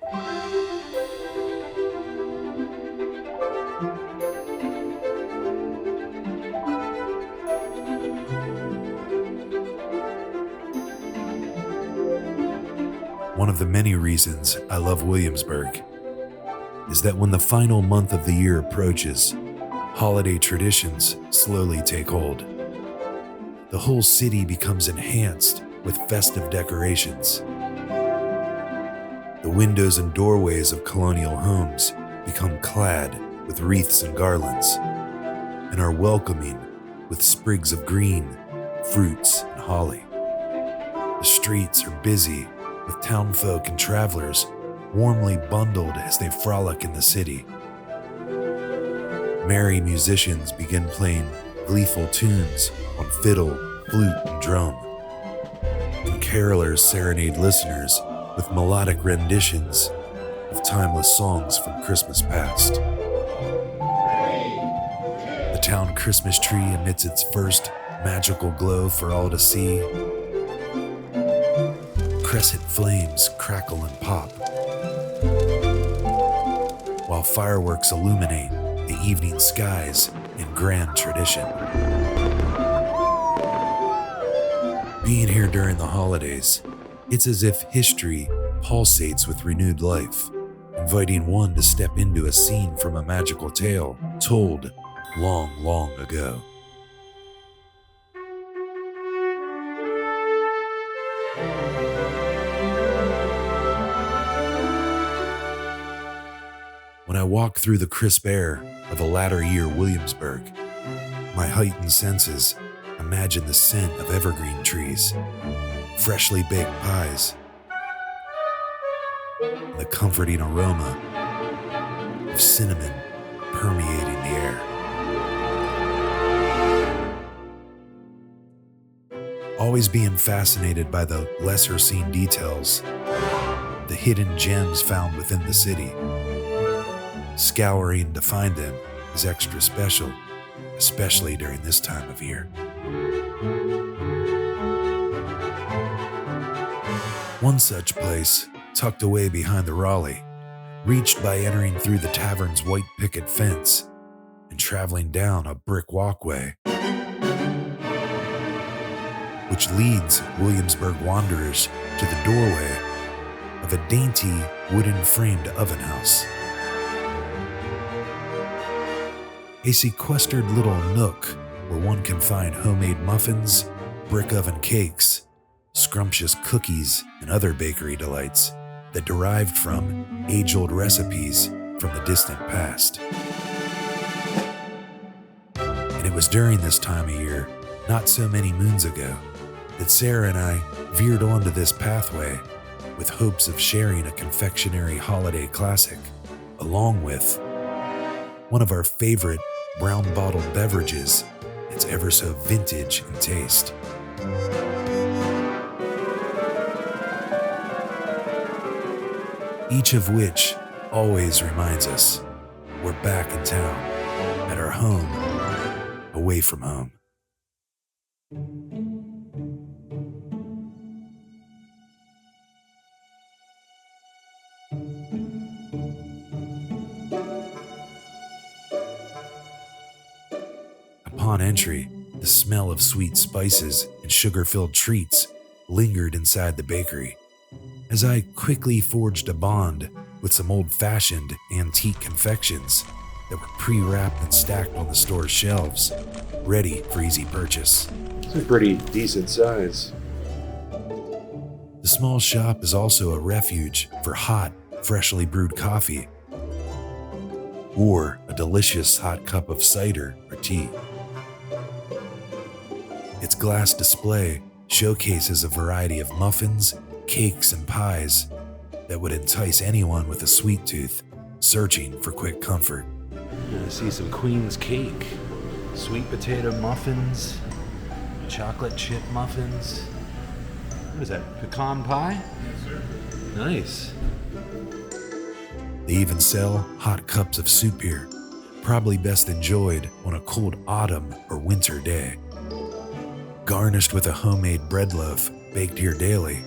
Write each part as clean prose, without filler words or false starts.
One of the many reasons I love Williamsburg is that when the final month of the year approaches, holiday traditions slowly take hold. The whole city becomes enhanced with festive decorations. The windows and doorways of colonial homes become clad with wreaths and garlands and are welcoming with sprigs of green, fruits, and holly. The streets are busy with townfolk and travelers warmly bundled as they frolic in the city. Merry musicians begin playing gleeful tunes on fiddle, flute, and drum, and carolers serenade listeners with melodic renditions of timeless songs from Christmas past. The town Christmas tree emits its first magical glow for all to see. Crescent flames crackle and pop, while fireworks illuminate the evening skies in grand tradition. Being here during the holidays, it's as if history pulsates with renewed life, inviting one to step into a scene from a magical tale told long, long ago. When I walk through the crisp air of a latter-year Williamsburg, my heightened senses imagine the scent of evergreen trees, freshly baked pies, and the comforting aroma of cinnamon permeating the air. Always being fascinated by the lesser-seen details, the hidden gems found within the city. Scouring to find them is extra special, especially during this time of year. One such place, tucked away behind the Raleigh, reached by entering through the tavern's white picket fence and traveling down a brick walkway, which leads Williamsburg wanderers to the doorway of a dainty wooden-framed oven house. A sequestered little nook where one can find homemade muffins, brick oven cakes, scrumptious cookies, and other bakery delights that derived from age-old recipes from the distant past. And it was during this time of year, not so many moons ago, that Sarah and I veered onto this pathway with hopes of sharing a confectionery holiday classic, along with one of our favorite brown bottled beverages that's ever so vintage in taste. Each of which always reminds us we're back in town, at our home, away from home. Upon entry, the smell of sweet spices and sugar-filled treats lingered inside the bakery, as I quickly forged a bond with some old-fashioned antique confections that were pre-wrapped and stacked on the store's shelves, ready for easy purchase. It's a pretty decent size. The small shop is also a refuge for hot, freshly brewed coffee, or a delicious hot cup of cider or tea. Its glass display showcases a variety of muffins, cakes, and pies that would entice anyone with a sweet tooth searching for quick comfort. I see some Queen's cake, sweet potato muffins, chocolate chip muffins. What is that, pecan pie? Yes, sir. Nice. They even sell hot cups of soup here, probably best enjoyed on a cold autumn or winter day. Garnished with a homemade bread loaf baked here daily.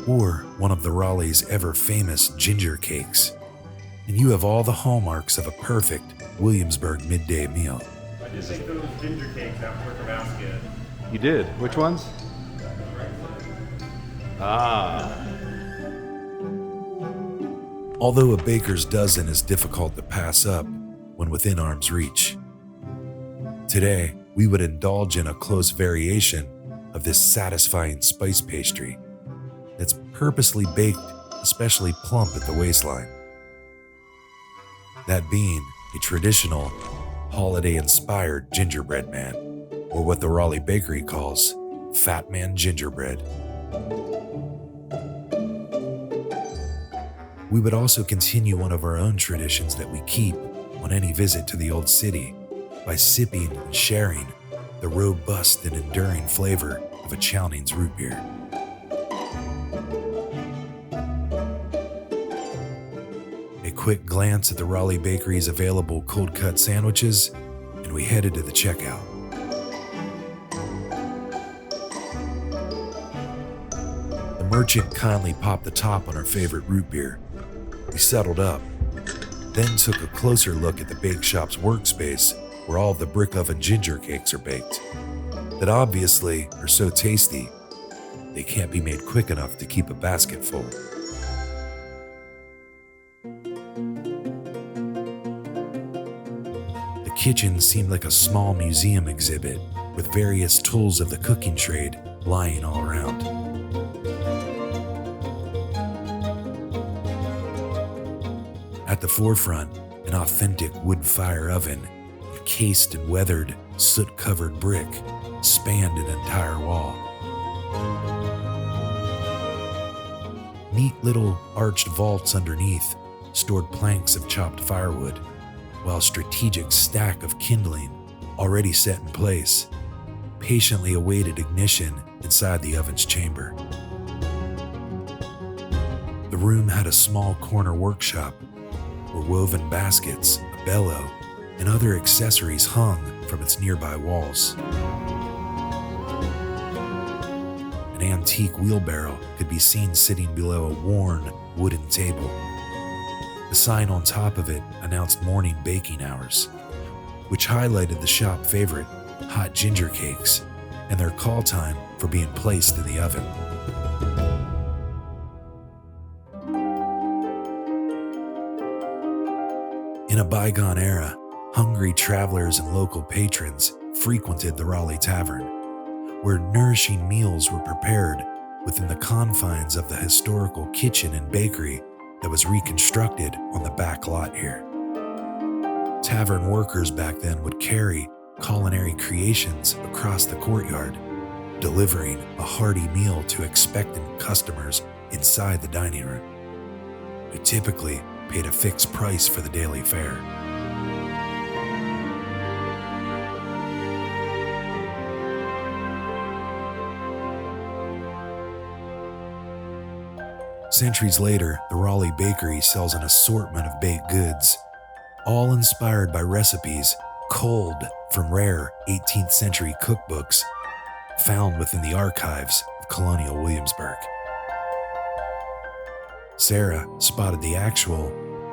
or one of the Raleigh's ever-famous ginger cakes, and you have all the hallmarks of a perfect Williamsburg midday meal. I just think those ginger cakes out worth a basket. You did? Which ones? Although a baker's dozen is difficult to pass up when within arm's reach, today we would indulge in a close variation of this satisfying spice pastry that's purposely baked especially plump at the waistline. That being a traditional, holiday-inspired gingerbread man, or what the Raleigh Bakery calls Fat Man Gingerbread. We would also continue one of our own traditions that we keep on any visit to the old city by sipping and sharing the robust and enduring flavor of a Chowning's root beer. A quick glance at the Raleigh Bakery's available cold-cut sandwiches, and we headed to the checkout. The merchant kindly popped the top on our favorite root beer. We settled up, then took a closer look at the bake shop's workspace where all of the brick oven ginger cakes are baked, that obviously are so tasty they can't be made quick enough to keep a basket full. The kitchen seemed like a small museum exhibit with various tools of the cooking trade lying all around. At the forefront, an authentic wood fire oven, encased in weathered, soot-covered brick, spanned an entire wall. Neat little arched vaults underneath stored planks of chopped firewood, while a strategic stack of kindling, already set in place, patiently awaited ignition inside the oven's chamber. The room had a small corner workshop where woven baskets, a bellow, and other accessories hung from its nearby walls. An antique wheelbarrow could be seen sitting below a worn wooden table. The sign on top of it announced morning baking hours, which highlighted the shop favorite, hot ginger cakes, and their call time for being placed in the oven. In a bygone era, hungry travelers and local patrons frequented the Raleigh Tavern, where nourishing meals were prepared within the confines of the historical kitchen and bakery that was reconstructed on the back lot here. Tavern workers back then would carry culinary creations across the courtyard, delivering a hearty meal to expectant customers inside the dining room, who typically paid a fixed price for the daily fare. Centuries later, the Raleigh Bakery sells an assortment of baked goods, all inspired by recipes culled from rare 18th century cookbooks found within the archives of Colonial Williamsburg. Sarah spotted the actual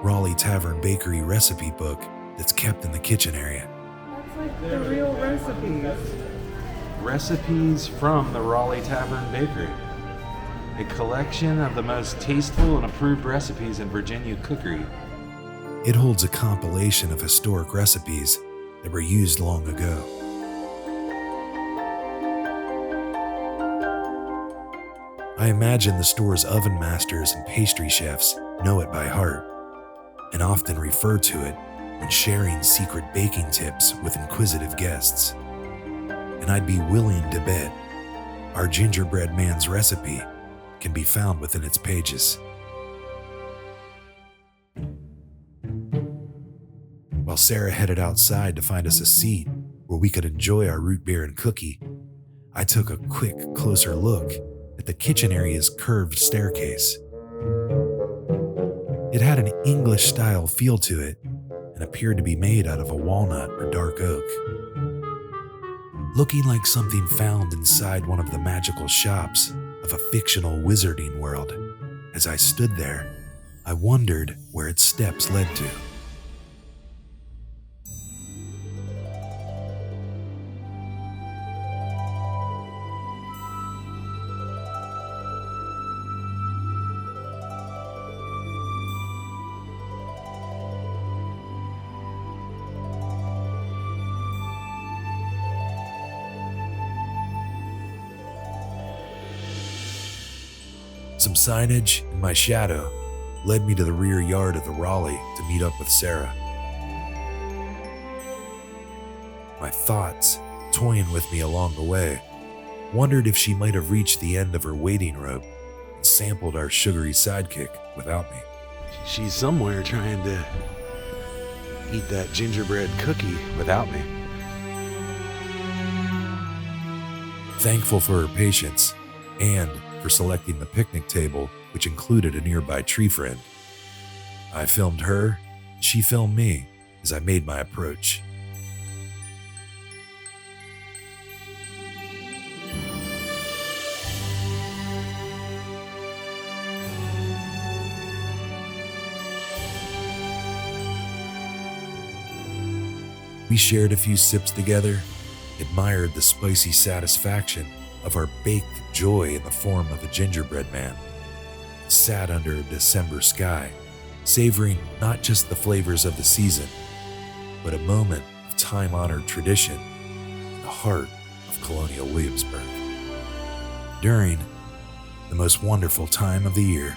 Raleigh Tavern Bakery recipe book that's kept in the kitchen area. That's like the real recipes. Recipes from the Raleigh Tavern Bakery. A collection of the most tasteful and approved recipes in Virginia cookery. It holds a compilation of historic recipes that were used long ago. I imagine the store's oven masters and pastry chefs know it by heart, and often refer to it when sharing secret baking tips with inquisitive guests. And I'd be willing to bet our gingerbread man's recipe can be found within its pages. While Sarah headed outside to find us a seat where we could enjoy our root beer and cookie, I took a quick, closer look at the kitchen area's curved staircase. It had an English-style feel to it and appeared to be made out of a walnut or dark oak. Looking like something found inside one of the magical shops of a fictional wizarding world. As I stood there, I wondered where its steps led to. Some signage in my shadow led me to the rear yard of the Raleigh to meet up with Sarah. My thoughts, toying with me along the way, wondered if she might have reached the end of her waiting rope and sampled our sugary sidekick without me. She's somewhere trying to eat that gingerbread cookie without me. Thankful for her patience and for selecting the picnic table, which included a nearby tree friend, I filmed her, and she filmed me as I made my approach. We shared a few sips together, admired the spicy satisfaction of our baked joy in the form of a gingerbread man, sat under a December sky, savoring not just the flavors of the season, but a moment of time-honored tradition in the heart of Colonial Williamsburg. During the most wonderful time of the year,